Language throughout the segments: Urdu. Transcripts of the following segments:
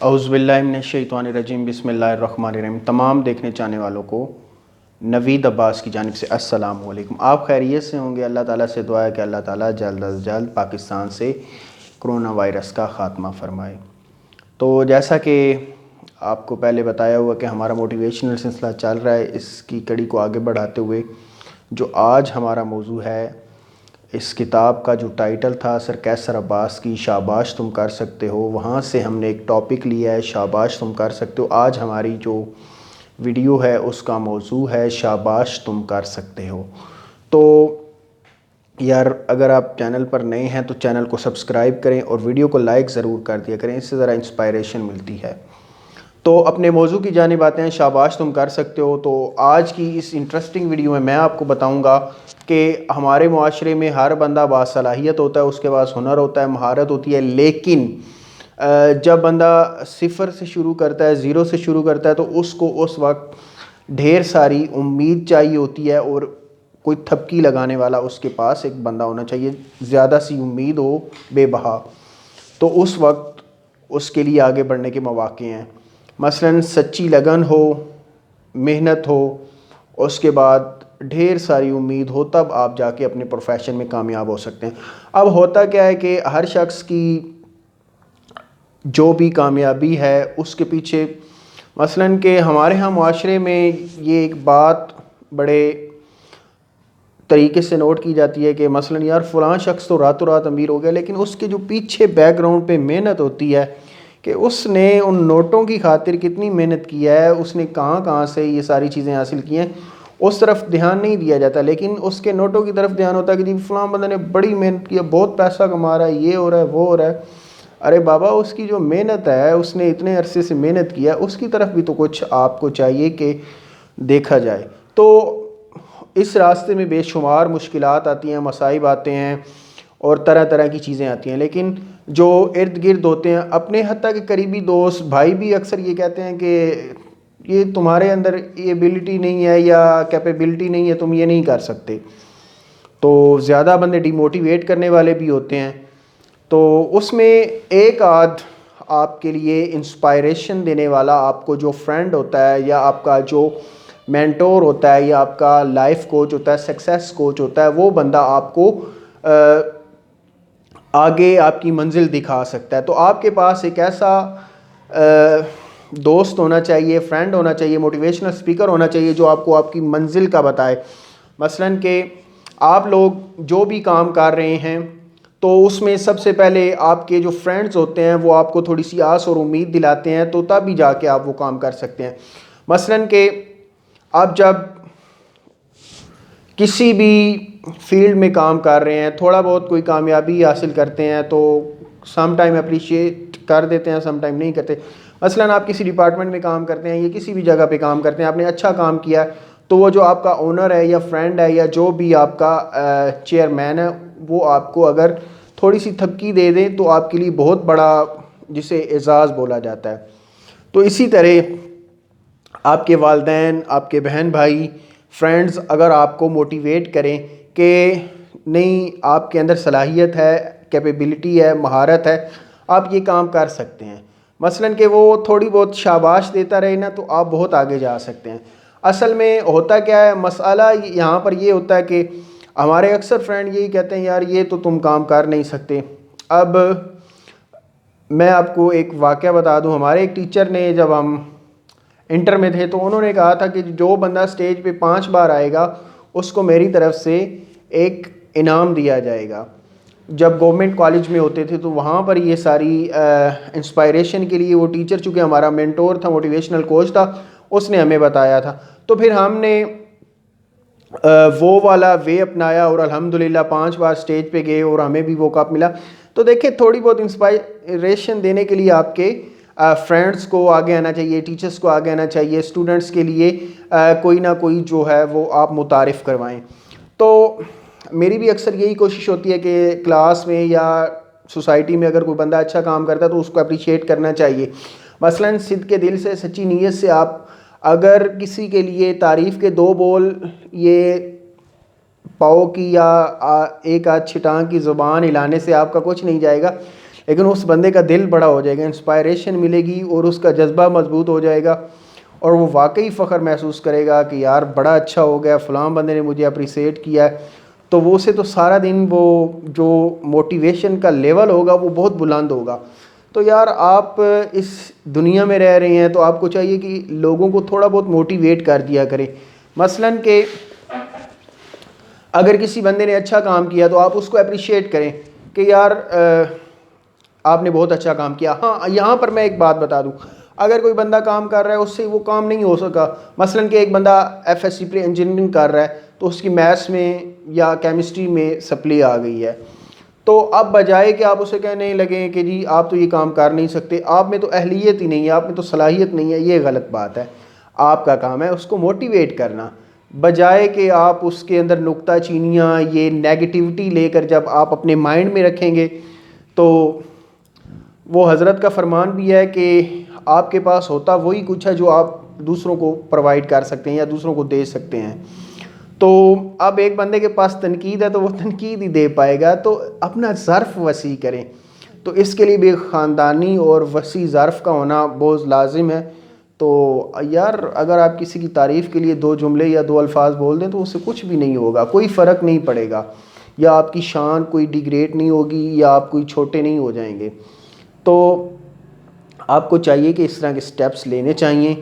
اعوذ باللہ من الشیطان الرجیم، بسم اللہ الرحمن الرحیم۔ تمام دیکھنے چاہنے والوں کو نوید عباس کی جانب سے السلام علیکم۔ آپ خیریت سے ہوں گے؟ اللہ تعالیٰ سے دعا ہے کہ اللہ تعالیٰ جلد از جلد پاکستان سے کرونا وائرس کا خاتمہ فرمائے۔ تو جیسا کہ آپ کو پہلے بتایا ہوا کہ ہمارا موٹیویشنل سلسلہ چل رہا ہے، اس کی کڑی کو آگے بڑھاتے ہوئے جو آج ہمارا موضوع ہے، اس کتاب کا جو ٹائٹل تھا سر کیسر عباس کی شاباش تم کر سکتے ہو، وہاں سے ہم نے ایک ٹاپک لیا ہے شاباش تم کر سکتے ہو۔ آج ہماری جو ویڈیو ہے اس کا موضوع ہے شاباش تم کر سکتے ہو۔ تو یار اگر آپ چینل پر نئے ہیں تو چینل کو سبسکرائب کریں اور ویڈیو کو لائک ضرور کر دیا کریں، اس سے ذرا انسپائریشن ملتی ہے۔ تو اپنے موضوع کی جانب آتے ہیں، شاباش تم کر سکتے ہو۔ تو آج کی اس انٹرسٹنگ ویڈیو میں آپ کو بتاؤں گا کہ ہمارے معاشرے میں ہر بندہ باصلاحیت ہوتا ہے، اس کے پاس ہنر ہوتا ہے، مہارت ہوتی ہے، لیکن جب بندہ صفر سے شروع کرتا ہے، زیرو سے شروع کرتا ہے، تو اس کو اس وقت ڈھیر ساری امید چاہیے ہوتی ہے اور کوئی تھپکی لگانے والا اس کے پاس ایک بندہ ہونا چاہیے۔ زیادہ سی امید ہو بے بہا، تو اس وقت اس کے لیے آگے بڑھنے کے مواقع ہیں۔ مثلاً سچی لگن ہو، محنت ہو، اس کے بعد ڈھیر ساری امید ہو، تب آپ جا کے اپنے پروفیشن میں کامیاب ہو سکتے ہیں۔ اب ہوتا کیا ہے کہ ہر شخص کی جو بھی کامیابی ہے اس کے پیچھے مثلاً کہ ہمارے ہاں معاشرے میں یہ ایک بات بڑے طریقے سے نوٹ کی جاتی ہے کہ مثلاً یار فلاں شخص تو راتوں رات امیر ہو گیا، لیکن اس کے جو پیچھے بیک گراؤنڈ پہ محنت ہوتی ہے کہ اس نے ان نوٹوں کی خاطر کتنی محنت کی ہے، اس نے کہاں کہاں سے یہ ساری چیزیں حاصل کی ہیں، اس طرف دھیان نہیں دیا جاتا، لیکن اس کے نوٹوں کی طرف دھیان ہوتا ہے کہ جی فلاں بندے نے بڑی محنت کی ہے، بہت پیسہ کما رہا ہے، یہ ہو رہا ہے، وہ ہو رہا ہے۔ ارے بابا، اس کی جو محنت ہے، اس نے اتنے عرصے سے محنت کیا ہے، اس کی طرف بھی تو کچھ آپ کو چاہیے کہ دیکھا جائے۔ تو اس راستے میں بے شمار مشکلات آتی ہیں، مصائب آتے ہیں اور طرح طرح کی چیزیں آتی ہیں، لیکن جو ارد گرد ہوتے ہیں اپنے حتیٰ کہ قریبی دوست بھائی بھی اکثر یہ کہتے ہیں کہ یہ تمہارے اندر یہ ایبلٹی نہیں ہے یا کیپیبلٹی نہیں ہے، تم یہ نہیں کر سکتے۔ تو زیادہ بندے ڈی موٹیویٹ کرنے والے بھی ہوتے ہیں، تو اس میں ایک آدھ آپ کے لیے انسپائریشن دینے والا آپ کو جو فرینڈ ہوتا ہے یا آپ کا جو مینٹور ہوتا ہے یا آپ کا لائف کوچ ہوتا ہے، سکسیس کوچ ہوتا ہے، وہ بندہ آپ کو آگے آپ کی منزل دکھا سکتا ہے۔ تو آپ کے پاس ایک ایسا دوست ہونا چاہیے، فرینڈ ہونا چاہیے، موٹیویشنل اسپیکر ہونا چاہیے جو آپ کو آپ کی منزل کا بتائے۔ مثلاً کہ آپ لوگ جو بھی کام کر رہے ہیں تو اس میں سب سے پہلے آپ کے جو فرینڈز ہوتے ہیں وہ آپ کو تھوڑی سی آس اور امید دلاتے ہیں، تو تب ہی جا کے آپ وہ کام کر سکتے ہیں۔ مثلاً کہ آپ جب کسی بھی فیلڈ میں کام کر رہے ہیں، تھوڑا بہت کوئی کامیابی حاصل کرتے ہیں تو سم ٹائم اپریشیٹ کر دیتے ہیں، سم ٹائم نہیں کرتے۔ مثلاً آپ کسی ڈپارٹمنٹ میں کام کرتے ہیں یا کسی بھی جگہ پہ کام کرتے ہیں، آپ نے اچھا کام کیا ہے تو وہ جو آپ کا اونر ہے یا فرینڈ ہے یا جو بھی آپ کا چیئرمین ہے، وہ آپ کو اگر تھوڑی سی تھپکی دے دیں تو آپ کے لیے بہت بڑا، جسے اعزاز بولا جاتا ہے۔ تو اسی طرح آپ کے والدین، آپ کے بہن بھائی، فرینڈز اگر آپ کو موٹیویٹ کریں کہ نہیں آپ کے اندر صلاحیت ہے، کیپیبلٹی ہے، مہارت ہے، آپ یہ کام کر سکتے ہیں، مثلاً کہ وہ تھوڑی بہت شاباش دیتا رہے نا، تو آپ بہت آگے جا سکتے ہیں۔ اصل میں ہوتا کیا ہے، مسئلہ یہاں پر یہ ہوتا ہے کہ ہمارے اکثر فرینڈ یہی کہتے ہیں یار یہ تو تم کام کر نہیں سکتے۔ اب میں آپ کو ایک واقعہ بتا دوں، ہمارے ایک ٹیچر نے جب ہم انٹر میں تھے تو انہوں نے کہا تھا کہ جو بندہ سٹیج پہ 5 بار آئے گا اس کو میری طرف سے ایک انعام دیا جائے گا۔ جب گورنمنٹ کالج میں ہوتے تھے تو وہاں پر یہ ساری انسپائریشن کے لیے وہ ٹیچر، چونکہ ہمارا مینٹور تھا، موٹیویشنل کوچ تھا، اس نے ہمیں بتایا تھا، تو پھر ہم نے وہ والا وے اپنایا اور الحمدللہ 5 بار سٹیج پہ گئے اور ہمیں بھی وہ کپ ملا۔ تو دیکھیں تھوڑی بہت انسپائریشن دینے کے لیے آپ کے فرینڈس کو آگے آنا چاہیے، ٹیچرس کو آگے آنا چاہیے، اسٹوڈنٹس کے لیے کوئی نہ کوئی جو ہے وہ آپ متعارف کروائیں۔ تو میری بھی اکثر یہی کوشش ہوتی ہے کہ کلاس میں یا سوسائٹی میں اگر کوئی بندہ اچھا کام کرتا ہے تو اس کو اپریشیٹ کرنا چاہیے۔ مثلاً صدق کے دل سے، سچی نیت سے آپ اگر کسی کے لیے تعریف کے 2 بول یہ پاؤ کی یا ایک آدھ چھٹان کی زبان ہلانے سے آپ کا کچھ نہیں جائے گا، لیکن اس بندے کا دل بڑا ہو جائے گا، انسپائریشن ملے گی اور اس کا جذبہ مضبوط ہو جائے گا اور وہ واقعی فخر محسوس کرے گا کہ یار بڑا اچھا ہو گیا، فلاں بندے نے مجھے اپریسیٹ کیا ہے. تو وہ اسے تو سارا دن وہ جو موٹیویشن کا لیول ہوگا وہ بہت بلند ہوگا. تو یار آپ اس دنیا میں رہ رہے ہیں تو آپ کو چاہیے کہ لوگوں کو تھوڑا بہت موٹیویٹ کر دیا کریں. مثلاً کہ اگر کسی بندے نے اچھا کام کیا تو آپ اس کو اپریشیٹ کریں کہ یار آپ نے بہت اچھا کام کیا. ہاں یہاں پر میں ایک بات بتا دوں، اگر کوئی بندہ کام کر رہا ہے اس سے وہ کام نہیں ہو سکا، مثلاً کہ ایک بندہ F S C pre engineering کر رہا ہے تو اس کی میتھس میں یا کیمسٹری میں سپلی آ گئی ہے، تو اب بجائے کہ آپ اسے کہنے لگیں کہ جی آپ تو یہ کام کر نہیں سکتے، آپ میں تو اہلیت ہی نہیں ہے، آپ میں تو صلاحیت نہیں ہے، یہ غلط بات ہے. آپ کا کام ہے اس کو موٹیویٹ کرنا، بجائے کہ آپ اس کے اندر نکتہ چینیاں یہ نیگیٹیوٹی لے کر جب آپ اپنے مائنڈ میں رکھیں گے تو وہ حضرت کا فرمان بھی ہے کہ آپ کے پاس ہوتا وہی کچھ ہے جو آپ دوسروں کو پرووائڈ کر سکتے ہیں یا دوسروں کو دے سکتے ہیں. تو اب ایک بندے کے پاس تنقید ہے تو وہ تنقید ہی دے پائے گا، تو اپنا ظرف وسیع کریں. تو اس کے لیے بھی خاندانی اور وسیع ظرف کا ہونا بہت لازم ہے. تو یار اگر آپ کسی کی تعریف کے لیے 2 جملے یا 2 الفاظ بول دیں تو اس سے کچھ بھی نہیں ہوگا، کوئی فرق نہیں پڑے گا، یا آپ کی شان کوئی ڈیگریڈ نہیں ہوگی یا آپ کوئی چھوٹے نہیں ہو جائیں گے. تو آپ کو چاہیے کہ اس طرح کے سٹیپس لینے چاہیے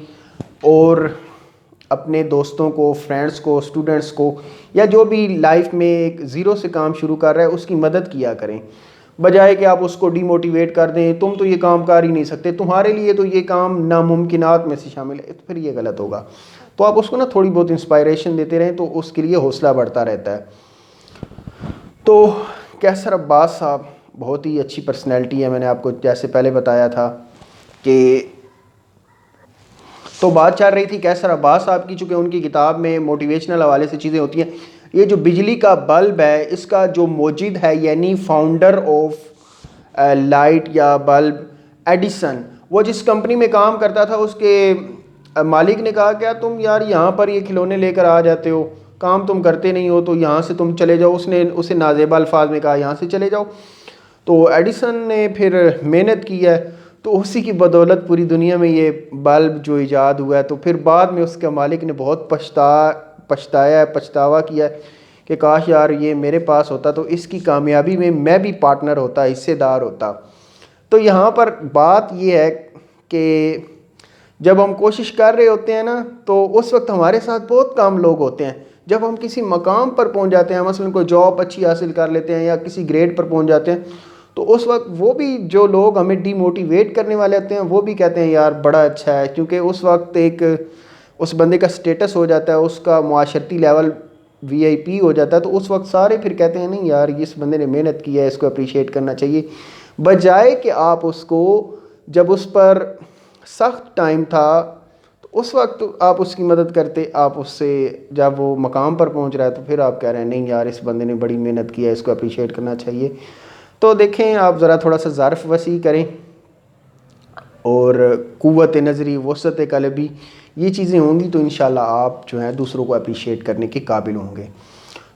اور اپنے دوستوں کو، فرینڈس کو، اسٹوڈنٹس کو، یا جو بھی لائف میں ایک زیرو سے کام شروع کر رہا ہے اس کی مدد کیا کریں، بجائے کہ آپ اس کو ڈی موٹیویٹ کر دیں تم تو یہ کام کر ہی نہیں سکتے، تمہارے لیے تو یہ کام ناممکنات میں سے شامل ہے، تو پھر یہ غلط ہوگا. تو آپ اس کو نا تھوڑی بہت انسپائریشن دیتے رہیں تو اس کے لیے حوصلہ بڑھتا رہتا ہے. تو کیسر عباس صاحب بہت ہی اچھی پرسنالٹی ہے، میں نے آپ کو جیسے پہلے بتایا تھا کہ تو بات چل رہی تھی کیسر عباس صاحب کی، چونکہ ان کی کتاب میں موٹیویشنل حوالے سے چیزیں ہوتی ہیں. یہ جو بجلی کا بلب ہے اس کا جو موجد ہے یعنی فاؤنڈر آف لائٹ یا بلب ایڈیسن، وہ جس کمپنی میں کام کرتا تھا اس کے مالک نے کہا کیا تم یار یہاں پر یہ کھلونے لے کر آ جاتے ہو، کام تم کرتے نہیں ہو تو یہاں سے تم چلے جاؤ. اس نے اسے نازیبا الفاظ میں کہا یہاں سے چلے جاؤ. تو ایڈیسن نے پھر محنت کی ہے تو اسی کی بدولت پوری دنیا میں یہ بلب جو ایجاد ہوا ہے. تو پھر بعد میں اس کے مالک نے بہت پچھتاوا کیا ہے کہ کاش یار یہ میرے پاس ہوتا تو اس کی کامیابی میں بھی پارٹنر ہوتا، حصے دار ہوتا. تو یہاں پر بات یہ ہے کہ جب ہم کوشش کر رہے ہوتے ہیں نا تو اس وقت ہمارے ساتھ بہت کم لوگ ہوتے ہیں. جب ہم کسی مقام پر پہنچ جاتے ہیں، مثلا کوئی جاب اچھی حاصل کر لیتے ہیں یا کسی گریڈ پر پہنچ جاتے ہیں، تو اس وقت وہ بھی جو لوگ ہمیں ڈی موٹیویٹ کرنے والے ہوتے ہیں وہ بھی کہتے ہیں یار بڑا اچھا ہے، کیونکہ اس وقت ایک اس بندے کا سٹیٹس ہو جاتا ہے، اس کا معاشرتی لیول وی آئی پی ہو جاتا ہے. تو اس وقت سارے پھر کہتے ہیں نہیں یار اس بندے نے محنت کی ہے، اس کو اپریشیٹ کرنا چاہیے، بجائے کہ آپ اس کو جب اس پر سخت ٹائم تھا تو اس وقت آپ اس کی مدد کرتے، آپ اس سے جب وہ مقام پر پہنچ رہا ہے تو پھر آپ کہہ رہے ہیں نہیں یار اس بندے نے بڑی محنت کی ہے، اس کو اپریشیٹ کرنا چاہیے. تو دیکھیں آپ ذرا تھوڑا سا ظرف وسیع کریں اور قوت نظری، وسعت قلبی، یہ چیزیں ہوں گی تو انشاءاللہ آپ جو ہیں دوسروں کو اپریشیٹ کرنے کے قابل ہوں گے.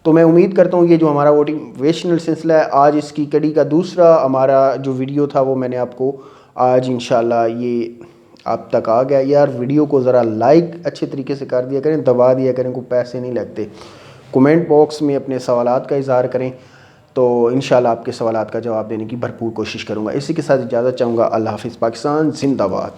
تو میں امید کرتا ہوں یہ جو ہمارا موٹیویشنل سلسلہ ہے آج اس کی کڑی کا دوسرا ہمارا جو ویڈیو تھا وہ میں نے آپ کو آج انشاءاللہ یہ آپ تک آ گیا. یار ویڈیو کو ذرا لائک اچھے طریقے سے کر دیا کریں، دبا دیا کریں، کوئی پیسے نہیں لگتے. کومنٹ باکس میں اپنے سوالات کا اظہار کریں تو انشاءاللہ آپ کے سوالات کا جواب دینے کی بھرپور کوشش کروں گا. اسی کے ساتھ اجازت چاہوں گا. اللہ حافظ. پاکستان زندہ باد.